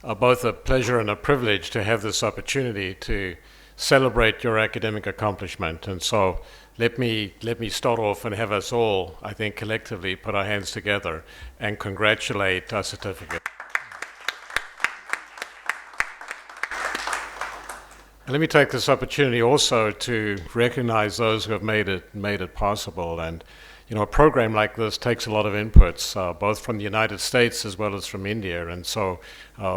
both a pleasure and a privilege to have this opportunity to celebrate your academic accomplishment. And so let me start off and have us all, I think, collectively put our hands together and congratulate our certificate. And let me take this opportunity also to recognize those who have made it possible. And a program like this takes a lot of inputs, both from the United States as well as from India. And so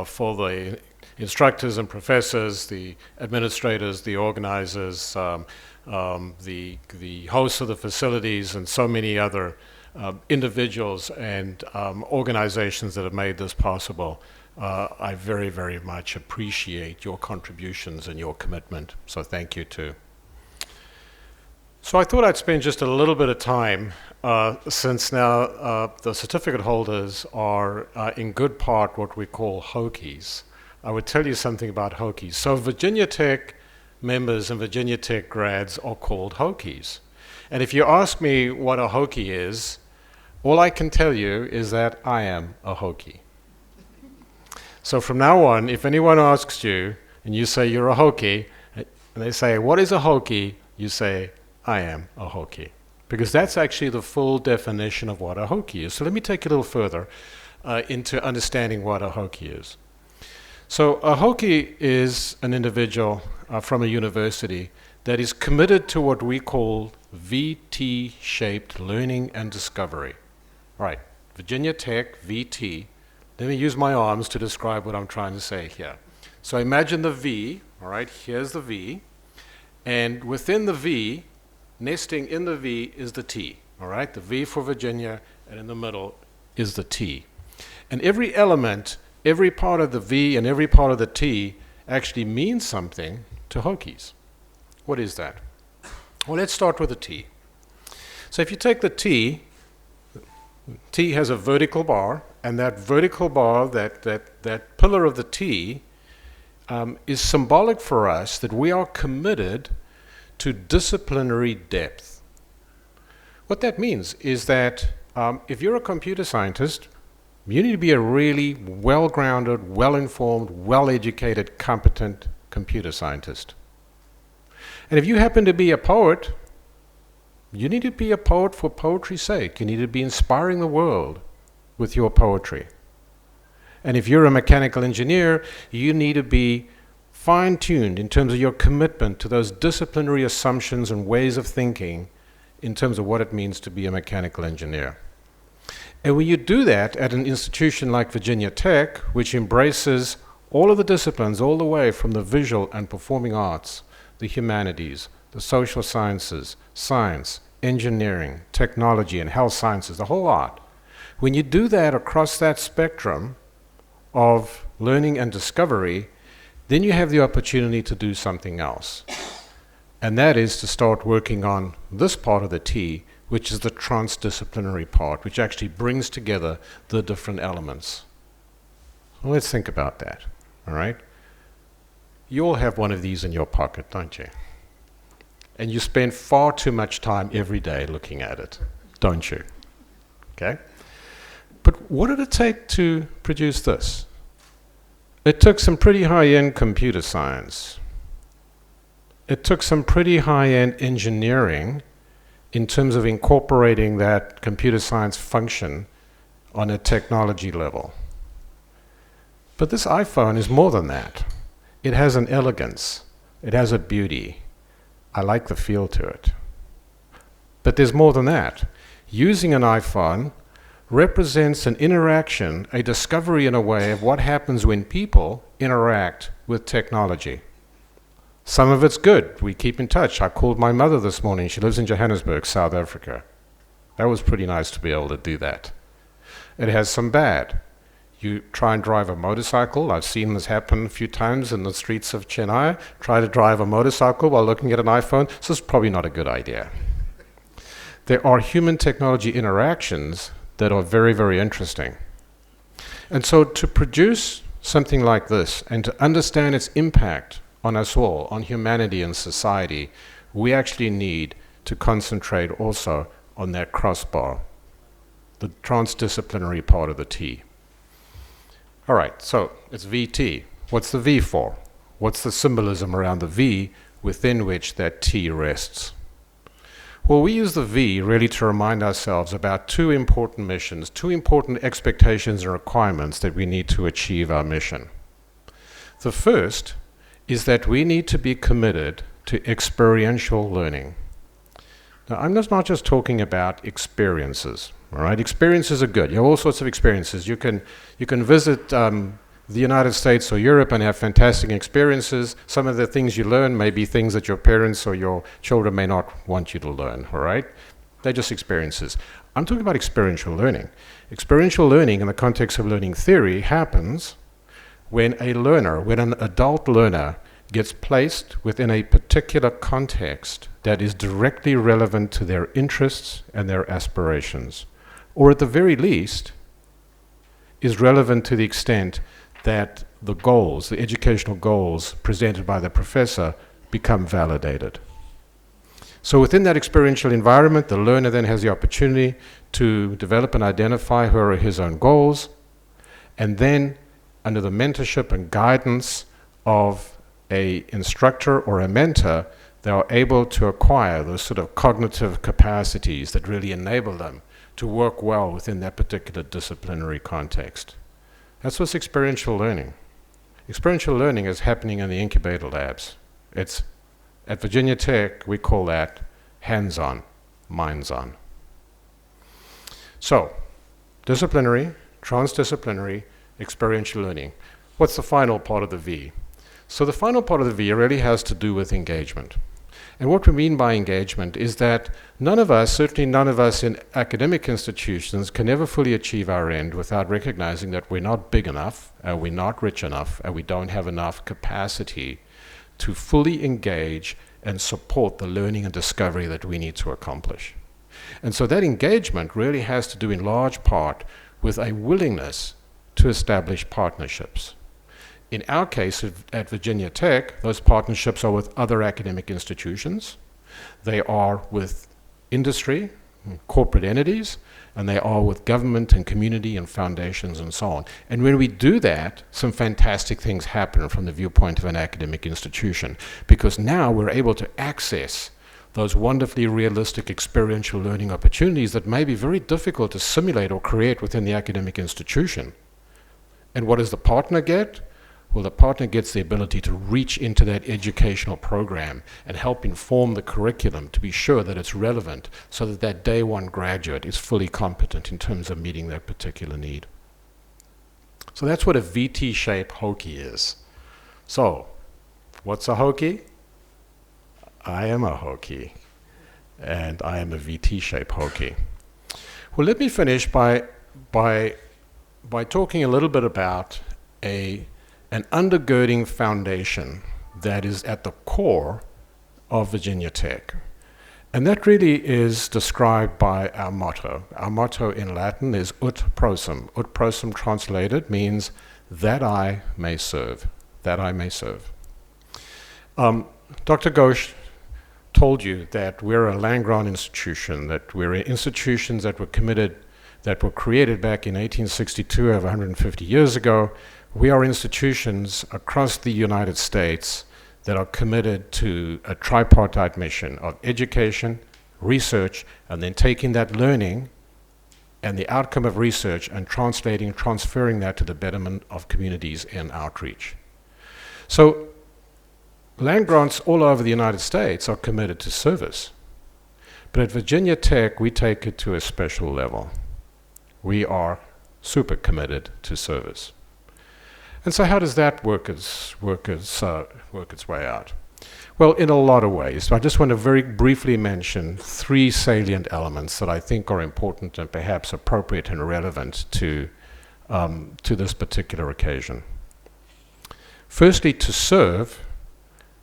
for the instructors and professors, the administrators, the organizers, the hosts of the facilities, and so many other individuals and organizations that have made this possible, I very, very much appreciate your contributions and your commitment. So thank you too. So I thought I'd spend just a little bit of time, since now the certificate holders are in good part what we call Hokies. I would tell you something about Hokies. So Virginia Tech members and Virginia Tech grads are called Hokies. And if you ask me what a Hokie is, all I can tell you is that I am a Hokie. So from now on, if anyone asks you, and you say you're a Hokie, and they say, what is a Hokie? You say, I am a Hokie. Because that's actually the full definition of what a Hokie is. So let me take it a little further into understanding what a Hokie is. So a Hokie is an individual from a university that is committed to what we call VT-shaped learning and discovery. All right, Virginia Tech, VT. Let me use my arms to describe what I'm trying to say here. So imagine the V, all right, here's the V, and within the V, nesting in the V is the T, all right, the V for Virginia, and in the middle is the T. And every element, every part of the V and every part of the T actually means something to Hokies. What is that? Well, let's start with the T. So if you take the T has a vertical bar, and that vertical bar, that pillar of the T, is symbolic for us that we are committed to disciplinary depth. What that means is that if you're a computer scientist, you need to be a really well-grounded, well-informed, well-educated, competent computer scientist. And if you happen to be a poet, you need to be a poet for poetry's sake. You need to be inspiring the world with your poetry. And if you're a mechanical engineer, you need to be fine-tuned in terms of your commitment to those disciplinary assumptions and ways of thinking in terms of what it means to be a mechanical engineer. And when you do that at an institution like Virginia Tech, which embraces all of the disciplines all the way from the visual and performing arts, the humanities, the social sciences, science, engineering, technology, and health sciences, the whole lot. When you do that across that spectrum of learning and discovery, then you have the opportunity to do something else. And that is to start working on this part of the T, which is the transdisciplinary part, which actually brings together the different elements. Well, let's think about that, all right? You all have one of these in your pocket, don't you? And you spend far too much time every day looking at it, don't you? Okay? But what did it take to produce this? It took some pretty high-end computer science. It took some pretty high-end engineering in terms of incorporating that computer science function on a technology level. But this iPhone is more than that. It has an elegance. It has a beauty. I like the feel to it. But there's more than that. Using an iPhone represents an interaction, a discovery in a way of what happens when people interact with technology. Some of it's good. We keep in touch. I called my mother this morning. She lives in Johannesburg, South Africa. That was pretty nice to be able to do that. It has some bad. You try and drive a motorcycle. I've seen this happen a few times in the streets of Chennai. Try to drive a motorcycle while looking at an iPhone. So it's probably not a good idea. There are human technology interactions that are very, very interesting. And so to produce something like this and to understand its impact on us all, on humanity and society, we actually need to concentrate also on that crossbar, the transdisciplinary part of the T. All right, so it's VT. What's the V for? What's the symbolism around the V within which that T rests? Well, we use the V really to remind ourselves about two important missions, two important expectations and requirements that we need to achieve our mission. The first is that we need to be committed to experiential learning. Now, I'm not just talking about experiences, all right? Experiences are good. You have all sorts of experiences. You can visit the United States or Europe and have fantastic experiences. Some of the things you learn may be things that your parents or your children may not want you to learn, all right? They're just experiences. I'm talking about experiential learning. Experiential learning in the context of learning theory happens when a learner, when an adult learner gets placed within a particular context that is directly relevant to their interests and their aspirations, or at the very least, is relevant to the extent that the goals, the educational goals presented by the professor become validated. So within that experiential environment, the learner then has the opportunity to develop and identify her or his own goals, and then under the mentorship and guidance of an instructor or a mentor, they are able to acquire those sort of cognitive capacities that really enable them to work well within that particular disciplinary context. That's what's experiential learning. Experiential learning is happening in the incubator labs. It's at Virginia Tech, we call that hands-on, minds-on. So, disciplinary, transdisciplinary, experiential learning. What's the final part of the V? So the final part of the V really has to do with engagement. And what we mean by engagement is that none of us, certainly none of us in academic institutions, can ever fully achieve our end without recognizing that we're not big enough, we're not rich enough, and we don't have enough capacity to fully engage and support the learning and discovery that we need to accomplish. And so that engagement really has to do in large part with a willingness to establish partnerships. In our case at Virginia Tech, those partnerships are with other academic institutions, they are with industry, corporate entities, and they are with government and community and foundations and so on. And when we do that, some fantastic things happen from the viewpoint of an academic institution, because now we're able to access those wonderfully realistic experiential learning opportunities that may be very difficult to simulate or create within the academic institution. And what does the partner get? Well, the partner gets the ability to reach into that educational program and help inform the curriculum to be sure that it's relevant so that that day one graduate is fully competent in terms of meeting that particular need. So that's what a VT-shaped Hokie is. So, what's a Hokie? I am a Hokie, and I am a VT-shaped Hokie. Well, let me finish by talking a little bit about an undergirding foundation that is at the core of Virginia Tech. And that really is described by our motto. Our motto in Latin is ut prosum. Ut prosum translated means that I may serve. That I may serve. Dr. Ghosh told you that we're a land-grant institution, that we're institutions that were created back in 1862, over 150 years ago. We are institutions across the United States that are committed to a tripartite mission of education, research, and then taking that learning and the outcome of research and transferring that to the betterment of communities in outreach. So land grants all over the United States are committed to service. But at Virginia Tech, we take it to a special level. We are super committed to service. And so how does that work its way out? Well, in a lot of ways. I just want to very briefly mention three salient elements that I think are important and perhaps appropriate and relevant to this particular occasion. Firstly, to serve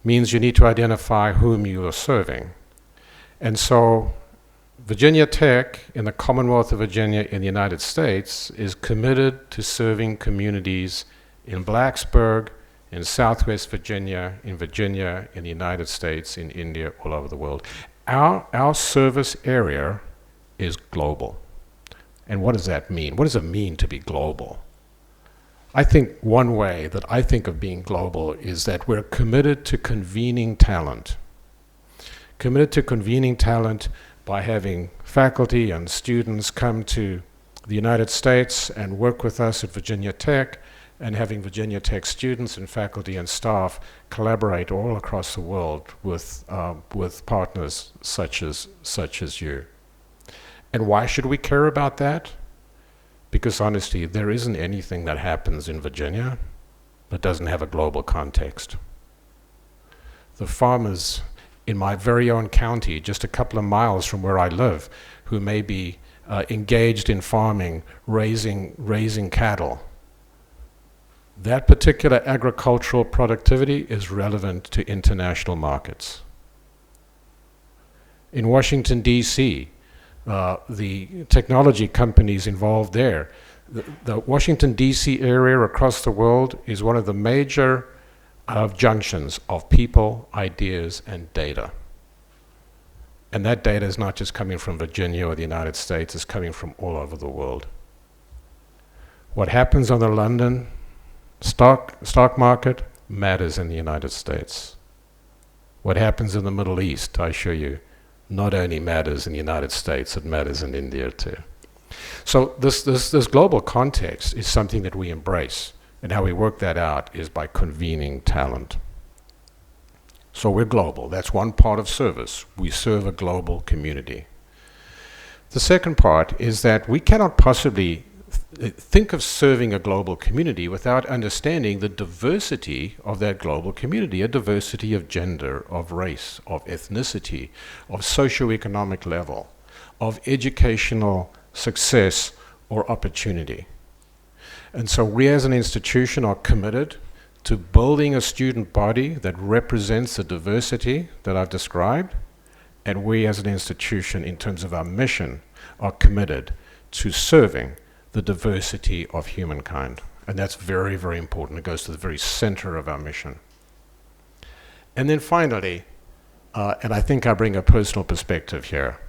means you need to identify whom you are serving. And so Virginia Tech in the Commonwealth of Virginia in the United States is committed to serving communities in Blacksburg, in Southwest Virginia, in the United States, in India, all over the world. Our service area is global. And what does that mean? What does it mean to be global? I think one way that I think of being global is that we're committed to convening talent. Committed to convening talent by having faculty and students come to the United States and work with us at Virginia Tech, and having Virginia Tech students and faculty and staff collaborate all across the world with partners such as you. And why should we care about that? Because honestly, there isn't anything that happens in Virginia that doesn't have a global context. The farmers in my very own county, just a couple of miles from where I live, who may be engaged in farming, raising cattle, that particular agricultural productivity is relevant to international markets. In Washington, D.C., the technology companies involved there, the Washington, D.C. area across the world is one of the major junctions of people, ideas, and data. And that data is not just coming from Virginia or the United States, it's coming from all over the world. What happens on the London stock market matters in the United States. What happens in the Middle East, I assure you, not only matters in the United States, it matters in India too. So this global context is something that we embrace, and how we work that out is by convening talent. So we're global. That's one part of service. We serve a global community. The second part is that we cannot possibly think of serving a global community without understanding the diversity of that global community, a diversity of gender, of race, of ethnicity, of socioeconomic level, of educational success or opportunity. And so we as an institution are committed to building a student body that represents the diversity that I've described, and we as an institution, in terms of our mission, are committed to serving the diversity of humankind. And that's very, very important. It goes to the very center of our mission. And then finally, and I think I bring a personal perspective here,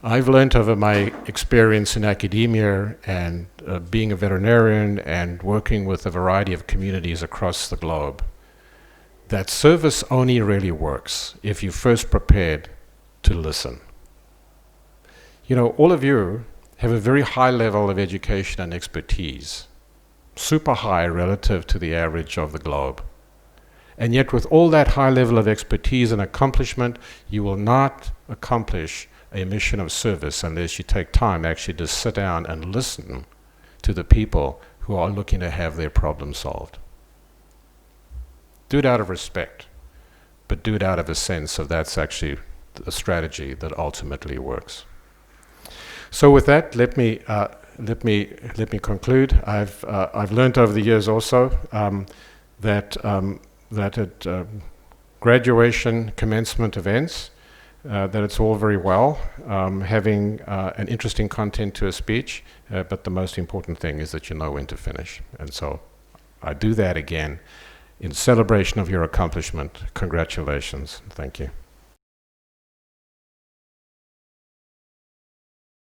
I've learned over my experience in academia and being a veterinarian and working with a variety of communities across the globe, that service only really works if you're first prepared to listen. You know, all of you have a very high level of education and expertise, super high relative to the average of the globe. And yet with all that high level of expertise and accomplishment, you will not accomplish a mission of service unless you take time actually to sit down and listen to the people who are looking to have their problem solved. Do it out of respect, but do it out of a sense of that's actually a strategy that ultimately works. So with that, let me conclude. I've learned over the years also that at graduation commencement events, that it's all very well having an interesting content to a speech, but the most important thing is that you know when to finish. And so I do that again in celebration of your accomplishment. Congratulations. Thank you.